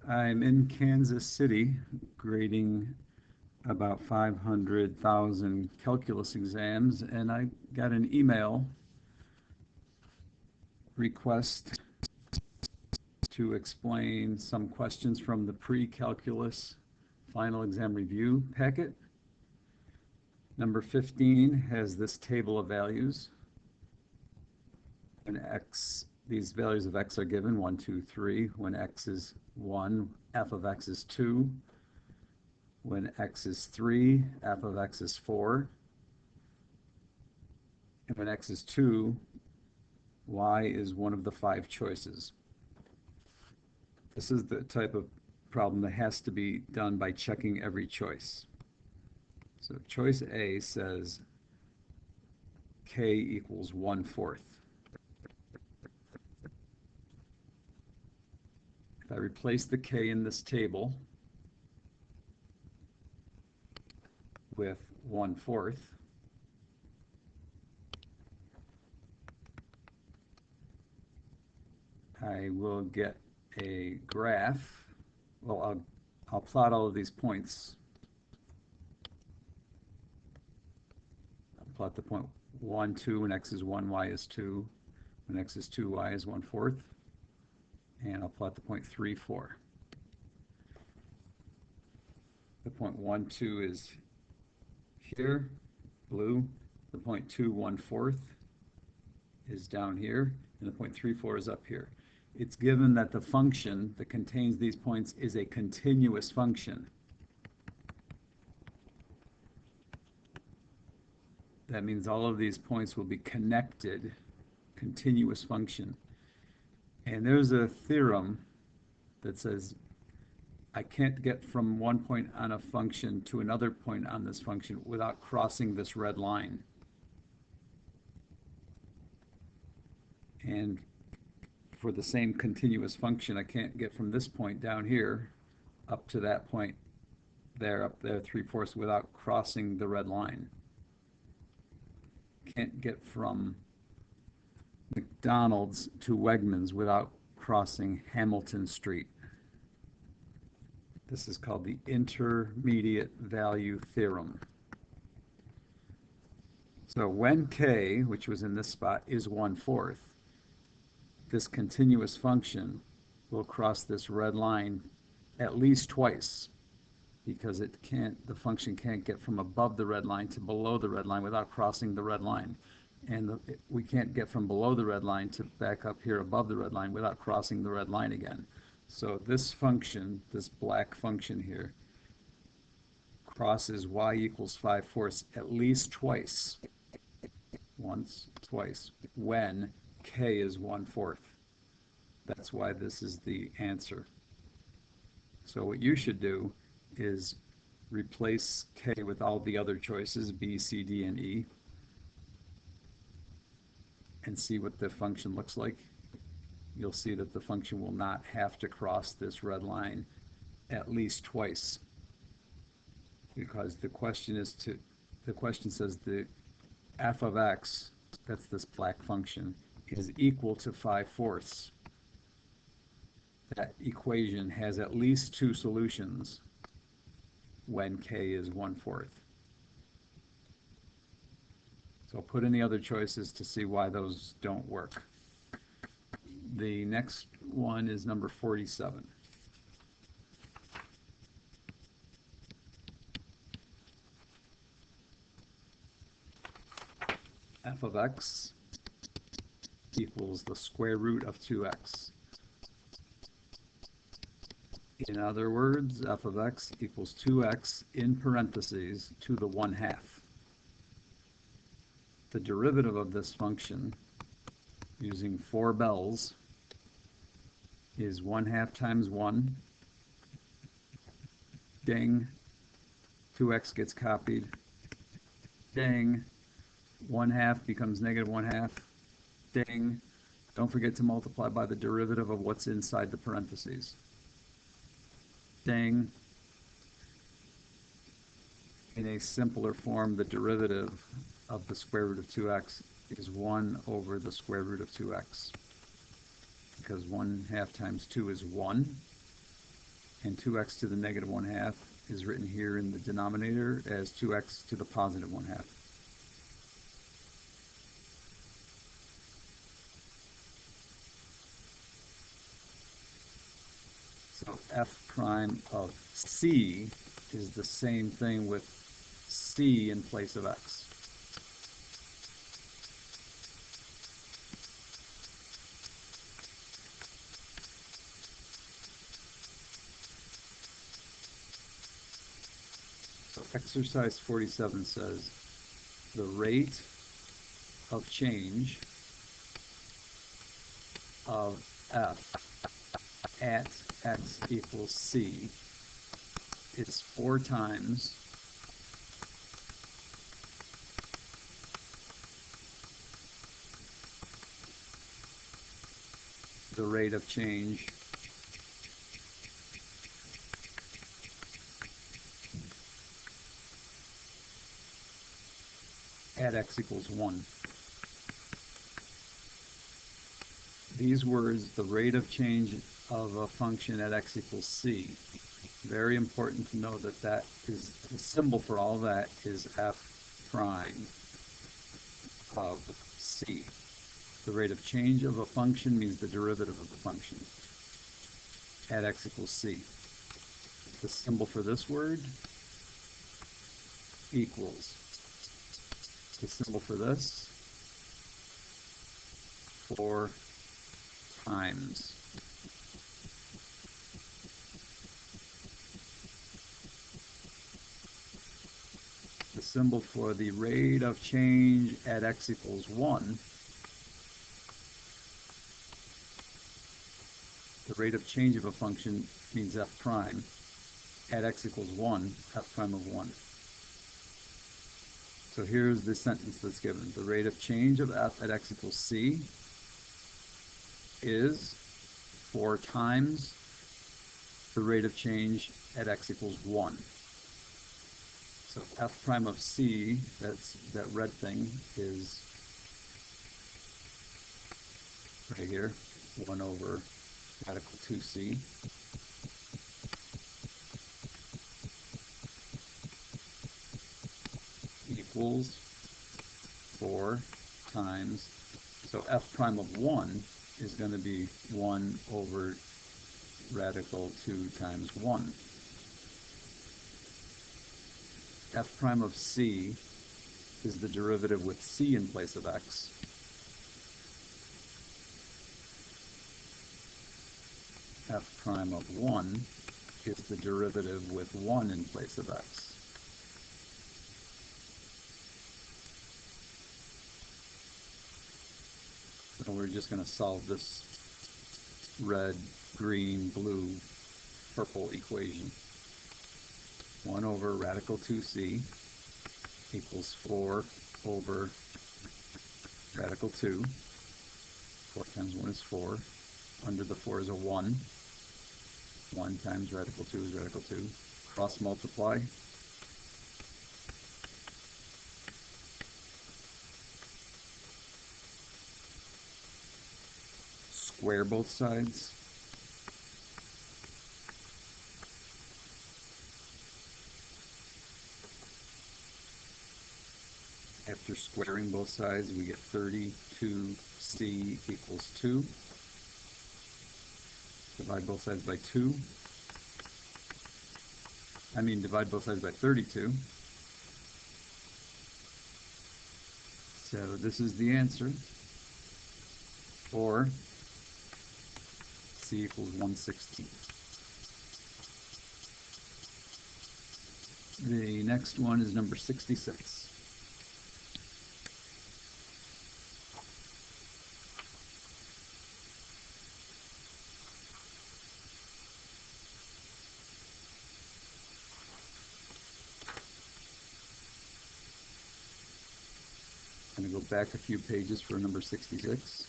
I'm in Kansas City grading about 500,000 calculus exams, and I got an email request to explain some questions from the pre-calculus final exam review packet. Number 15 has this table of values. When these values of x are given, 1, 2, 3. When x is 1, f of x is 2. When x is 3, f of x is 4. And when x is 2, y is one of the 5 choices. This is the type of problem that has to be done by checking every choice. So choice A says k equals 1/4. If I replace the k in this table with 1/4, I will get a graph. Well, I'll plot all of these points. I'll plot the point 1, 2, when x is 1, y is 2. When x is 2, y is 1/4. And I'll plot the point 3, 4. The point 1, 2 is here, blue. The point 2, 1/4 is down here, and the point 3, 4 is up here. It's given that the function that contains these points is a continuous function. That means all of these points will be connected, continuous function. And there's a theorem that says I can't get from one point on a function to another point on this function without crossing this red line. And for the same continuous function, I can't get from this point down here up to that point there, up there 3/4, without crossing the red line. Can't get from McDonald's to Wegmans without crossing Hamilton Street. This is called the intermediate value theorem. So when k, which was in this spot, is 1/4, this continuous function will cross this red line at least twice, because the function can't get from above the red line to below the red line without crossing the red line. And we can't get from below the red line to back up here above the red line without crossing the red line again. So this function, this black function here, crosses y equals 5/4 at least twice. Once, twice, when k is 1/4. That's why this is the answer. So what you should do is replace k with all the other choices, b, c, d, and e, and see what the function looks like. You'll see that the function will not have to cross this red line at least twice, because the question says the f of x, that's this black function, is equal to 5/4. That equation has at least 2 solutions when k is 1/4. So I'll put in the other choices to see why those don't work. The next one is number 47. F of x equals the square root of 2x. In other words, f of x equals 2x in parentheses to the 1/2. The derivative of this function, using 4 bells, is 1/2 times 1. Ding. 2x gets copied. Ding. 1/2 becomes negative 1/2. Ding. Don't forget to multiply by the derivative of what's inside the parentheses. Ding. In a simpler form, the derivative of the square root of 2x is 1 over the square root of 2x, because 1/2 times 2 is 1. and 2x to the negative 1/2 is written here in the denominator as 2x to the positive 1/2. So f prime of c is the same thing with c in place of x. So exercise 47 says the rate of change of f at x equals c is 4 times the rate of change at x equals 1. These words, the rate of change of a function at x equals c, very important to know that that is the symbol for all that is f prime of c. The rate of change of a function means the derivative of the function at x equals c. The symbol for this word equals. The symbol for this 4 times. The symbol for the rate of change at x equals 1. The rate of change of a function means f prime. At x equals 1, f prime of 1. So here's the sentence that's given. The rate of change of f at x equals c is 4 times the rate of change at x equals 1. So f prime of c, that's that red thing, is right here, 1 over radical 2c equals 4 times, so f prime of 1 is going to be 1 over radical 2 times 1. F prime of c is the derivative with c in place of x. F prime of 1 is the derivative with 1 in place of x. So we're just going to solve this red, green, blue, purple equation. 1 over radical 2c equals 4 over radical 2. 4 times 1 is 4. Under the 4 is a 1. 1 times radical 2 is radical 2. Cross multiply. Square both sides. After squaring both sides, we get 32c equals 2. Divide both sides by 2. Divide both sides by 32. So this is the answer. Or c equals 1/16. The next one is number 66. I'm going to go back a few pages for number 66.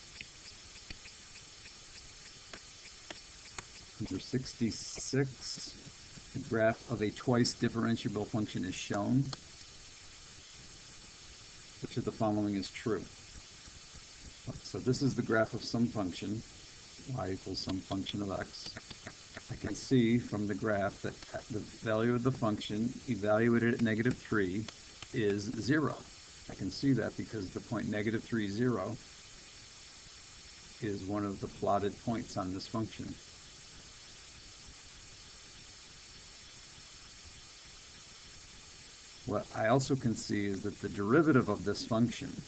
Number 66, the graph of a twice differentiable function is shown. Which of the following is true? So this is the graph of some function, y equals some function of x. I can see from the graph that the value of the function evaluated at -3 is 0. I can see that because the point -3, 0 is one of the plotted points on this function. What I also can see is that the derivative of this function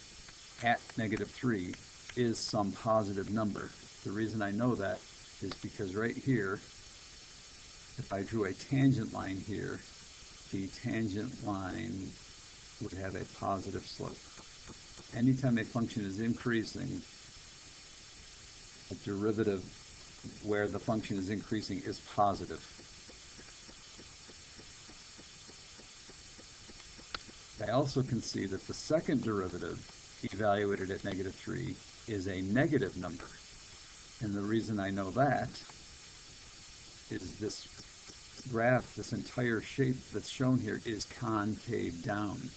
at -3 is some positive number. The reason I know that is because right here, if I drew a tangent line here, the tangent line would have a positive slope. Anytime a function is increasing, a derivative where the function is increasing is positive. I also can see that the second derivative evaluated at -3 is a negative number. And the reason I know that is this graph, this entire shape that's shown here is concave down.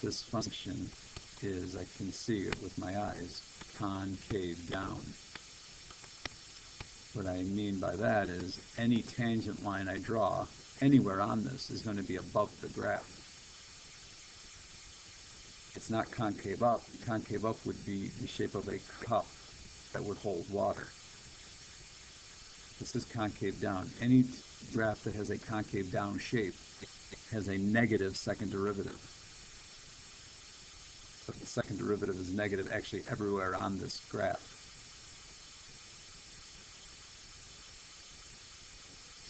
This function is, I can see it with my eyes, concave down. What I mean by that is any tangent line I draw anywhere on this is going to be above the graph. It's not concave up. Concave up would be the shape of a cup that would hold water. This is concave down. Any graph that has a concave down shape has a negative second derivative. But the second derivative is negative actually everywhere on this graph.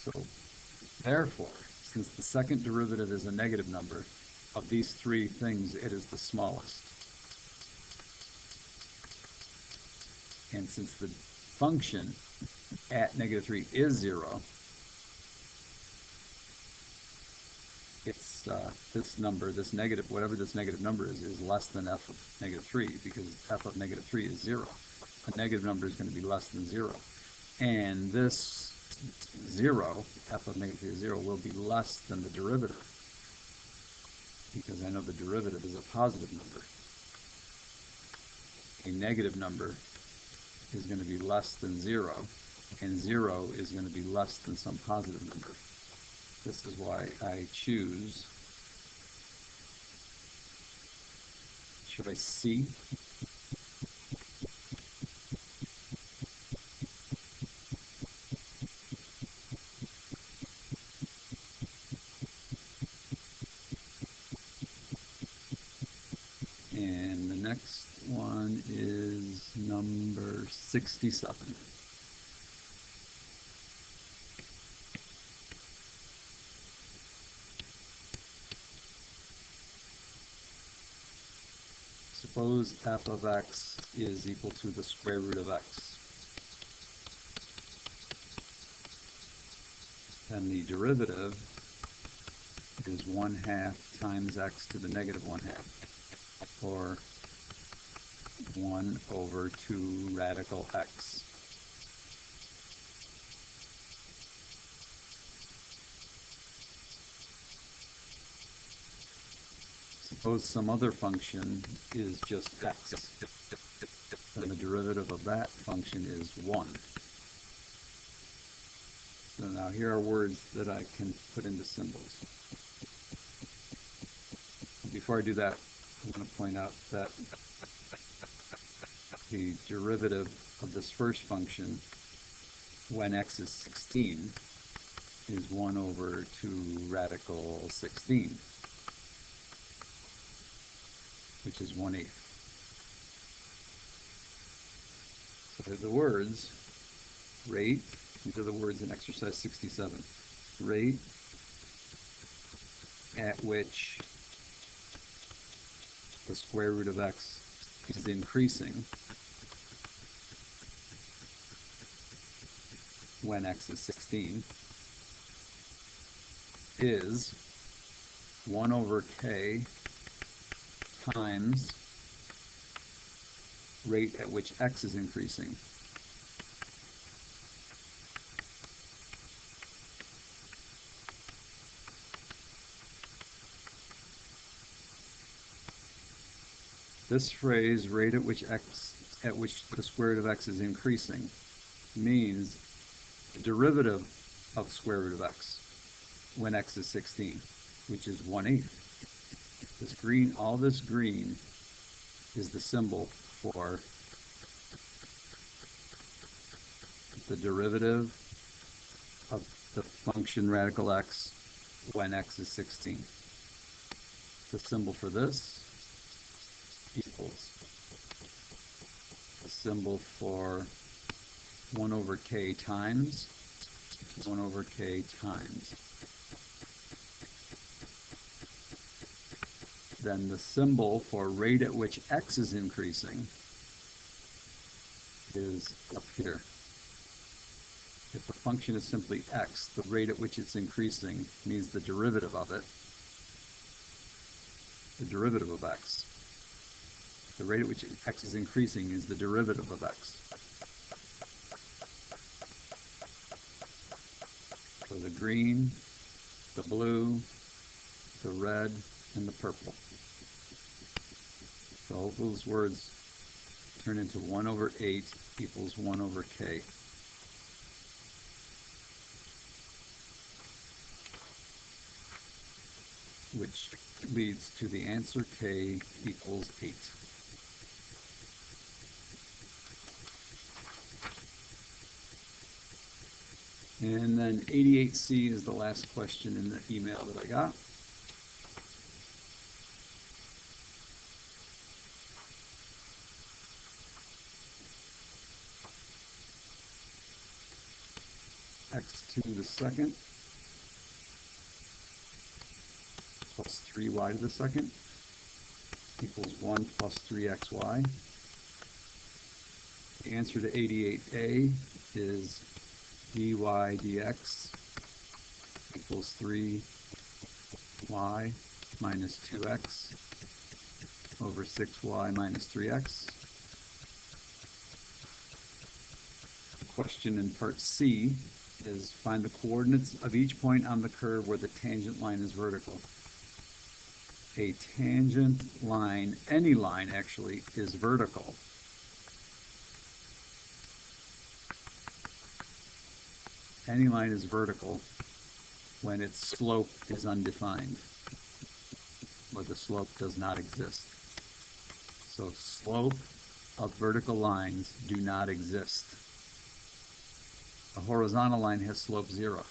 So therefore, since the second derivative is a negative number, of these three things, it is the smallest. And since the function at -3 is 0, it's this number, this negative, whatever this negative number is less than f of -3, because f of -3 is 0. A negative number is going to be less than 0. And this 0, f of -3 is 0, will be less than the derivative, because I know the derivative is a positive number. A negative number is going to be less than 0, and 0 is going to be less than some positive number. This is why I choose, should I C? And the next one is number 67. Suppose f of x is equal to the square root of x. Then the derivative is 1/2 times x to the -1/2, or 1/2 radical x. Suppose some other function is just x, then the derivative of that function is 1. So now here are words that I can put into symbols. Before I do that, I want to point out that the derivative of this first function, when x is 16, is 1/2 radical 16, which is 1/8. So they're the words, rate, these are the words in exercise 67, rate at which the square root of x is increasing when x is 16 is 1/k times rate at which x is increasing. This phrase, rate at which the square root of x is increasing, means the derivative of square root of x when x is 16, which is 1/8. This green, all this green is the symbol for the derivative of the function radical x when x is 16. The symbol for this equals the symbol for 1 over k times 1 over k times. Then the symbol for rate at which x is increasing is up here. If the function is simply x, the rate at which it's increasing means the derivative of it, the derivative of x. The rate at which x is increasing is the derivative of x. So the green, the blue, the red, and the purple. So all those words turn into 1 over 8 equals 1 over k. Which leads to the answer k equals 8. And then 88C is the last question in the email that I got. X to the second plus 3y to the second equals 1 plus 3xy. The answer to 88A is dy dx equals 3y minus 2x over 6y minus 3x. The question in part C is find the coordinates of each point on the curve where the tangent line is vertical. A tangent line, any line actually, is vertical. Any line is vertical when its slope is undefined, or the slope does not exist. So slope of vertical lines do not exist. A horizontal line has slope 0,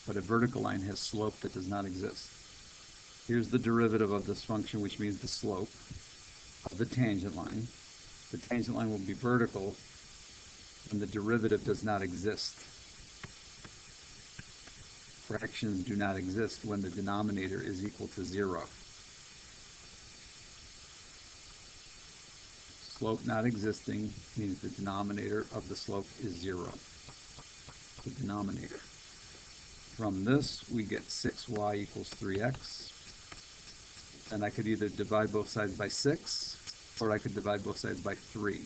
but a vertical line has slope that does not exist. Here's the derivative of this function, which means the slope of the tangent line. The tangent line will be vertical when the derivative does not exist. Fractions do not exist when the denominator is equal to 0. Slope not existing means the denominator of the slope is 0. The denominator. From this, we get 6y equals 3x. And I could either divide both sides by 6, or I could divide both sides by 3.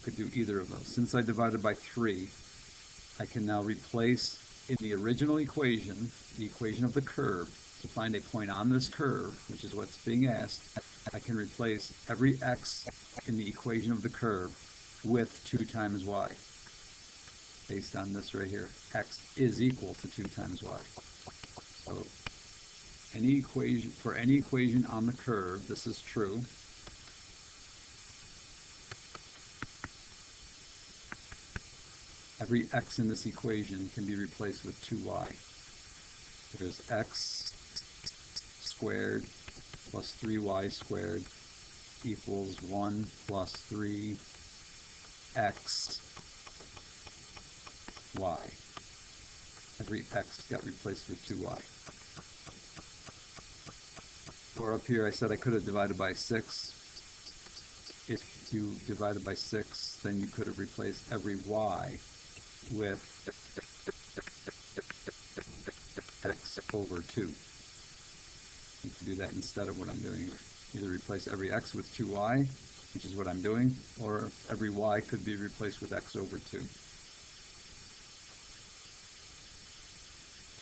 Could do either of those. Since I divided by 3, I can now replace in the original equation, the equation of the curve, to find a point on this curve, which is what's being asked. I can replace every x in the equation of the curve with 2 times y. Based on this right here, x is equal to 2 times y. So any equation, for any equation on the curve, this is true. Every x in this equation can be replaced with 2y. There's x squared plus 3y squared equals 1 plus 3x y. Every x got replaced with 2y. Or up here I said I could have divided by 6. If you divided by 6, then you could have replaced every y with x over 2. You can do that instead of what I'm doing here. Either replace every x with 2y, which is what I'm doing, or every y could be replaced with x over 2.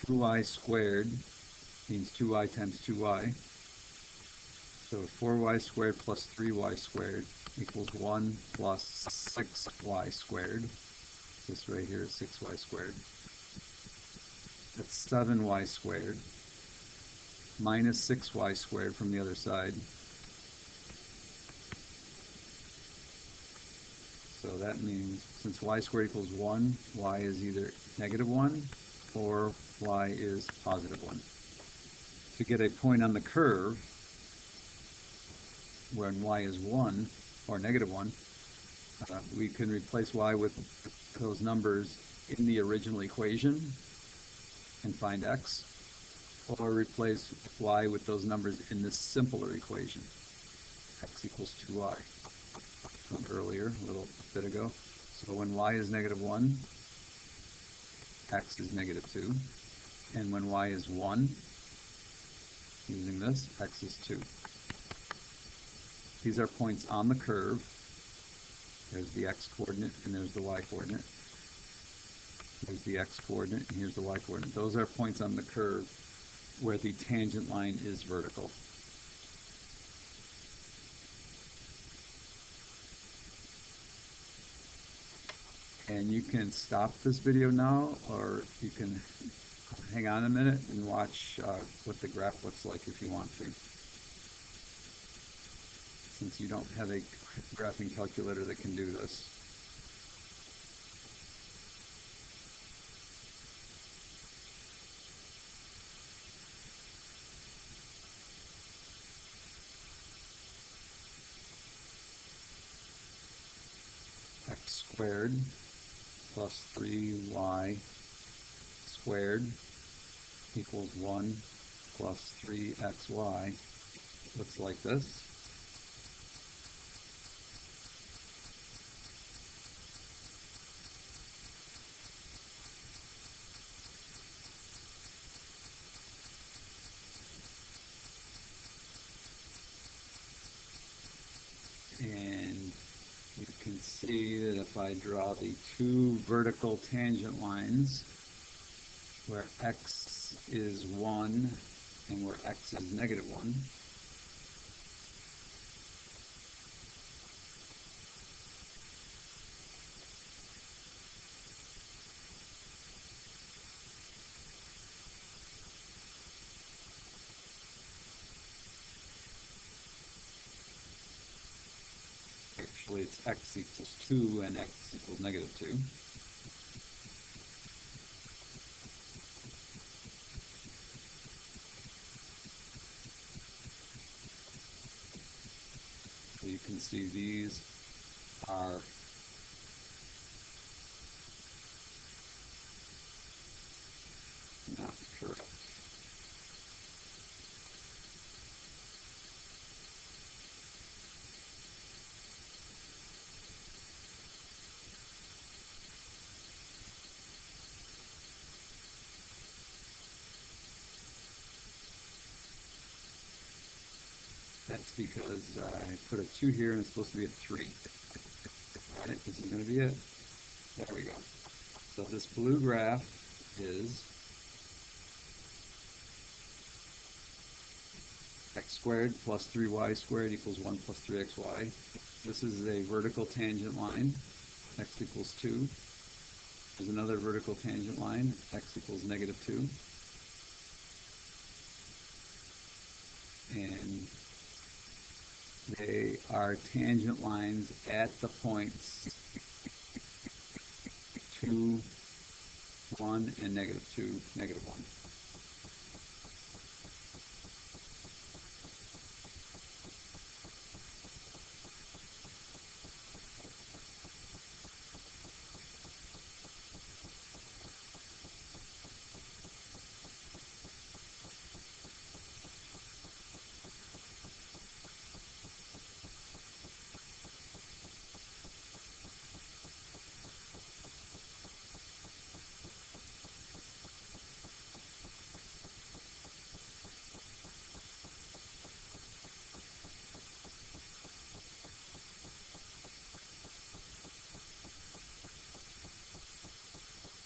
2y squared means 2y times 2y. So 4y squared plus 3y squared equals 1 plus 6y squared. This right here is 6y squared. That's 7y squared minus 6y squared from the other side. So that means since y squared equals 1, y is either negative 1 or y is positive 1. To get a point on the curve when y is 1 or negative 1, we can replace y with those numbers in the original equation and find x, or replace y with those numbers in this simpler equation, x equals 2y, from earlier, a little bit ago. So when y is negative 1, x is negative 2, and when y is 1, using this, x is 2. These are points on the curve. There's the x-coordinate and there's the y-coordinate. Here's the x-coordinate and here's the y-coordinate. Those are points on the curve where the tangent line is vertical. And you can stop this video now, or you can hang on a minute and watch what the graph looks like if you want to. Since you don't have a graphing calculator that can do this. X squared plus 3y squared equals 1 plus 3xy looks like this. And you can see that if I draw the two vertical tangent lines where x is 1 and where x is negative 1, actually it's x equals 2 and x equals negative 2. So you can see these are not correct. That's because I put a 2 here and it's supposed to be a 3. Alright, this is going to be it. There we go. So this blue graph is x squared plus 3y squared equals 1 plus 3xy. This is a vertical tangent line, x equals 2. There's another vertical tangent line, x equals negative 2. And they are tangent lines at the points 2, 1, and negative 2, negative 1.